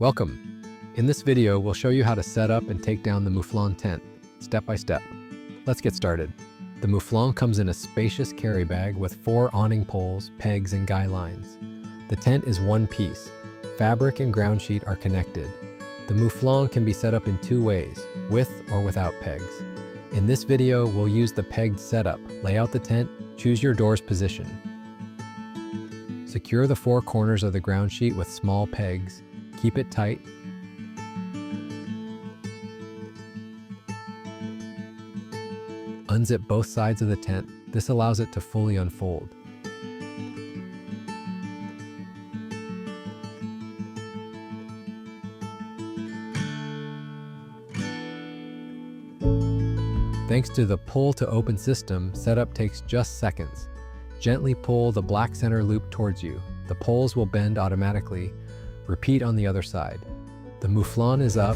Welcome. In this video, we'll show you how to set up and take down the Mouflon tent, step by step. Let's get started. The Mouflon comes in a spacious carry bag with 4 awning poles, pegs, and guy lines. The tent is one piece. Fabric and ground sheet are connected. The Mouflon can be set up in 2 ways, with or without pegs. In this video, we'll use the pegged setup, lay out the tent, choose your door's position. Secure the 4 corners of the ground sheet with small pegs. Keep it tight. Unzip both sides of the tent. This allows it to fully unfold. Thanks to the pull to open system, setup takes just seconds. Gently pull the black center loop towards you. The poles will bend automatically. Repeat on the other side. The Mouflon is up.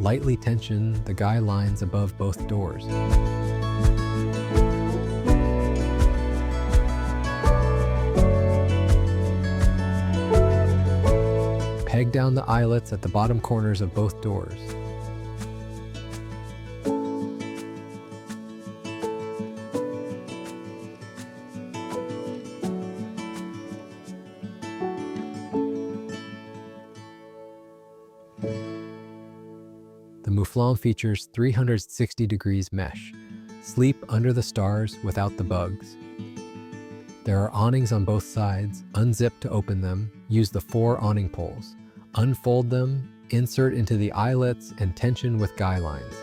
Lightly tension the guy lines above both doors. Peg down the eyelets at the bottom corners of both doors. The Mouflon features 360 degrees mesh. Sleep under the stars without the bugs. There are awnings on both sides. Unzip to open them. Use the 4 awning poles. Unfold them, insert into the eyelets, and tension with guy lines.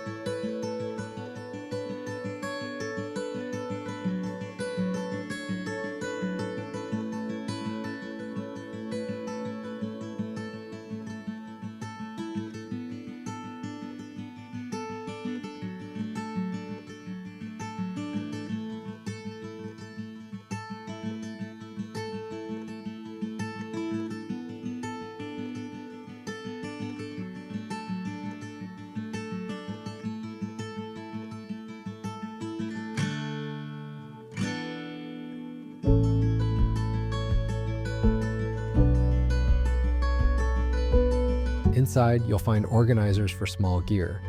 Inside, you'll find organizers for small gear.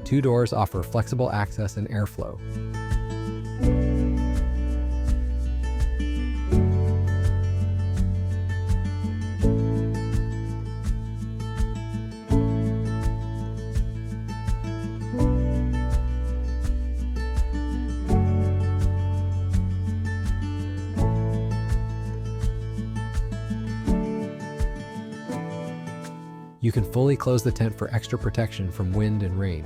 2 doors offer flexible access and airflow. You can fully close the tent for extra protection from wind and rain.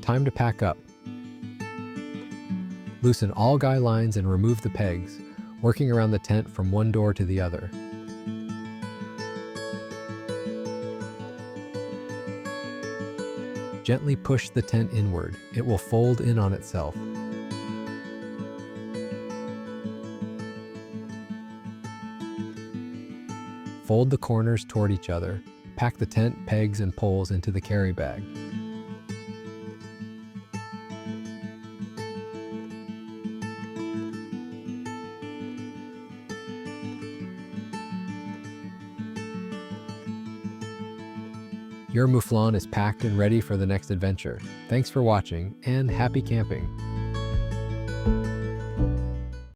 Time to pack up. Loosen all guy lines and remove the pegs, working around the tent from one door to the other. Gently push the tent inward. It will fold in on itself. Fold the corners toward each other. Pack the tent, pegs, and poles into the carry bag. Your mouflon is packed and ready for the next adventure. Thanks for watching, and happy camping!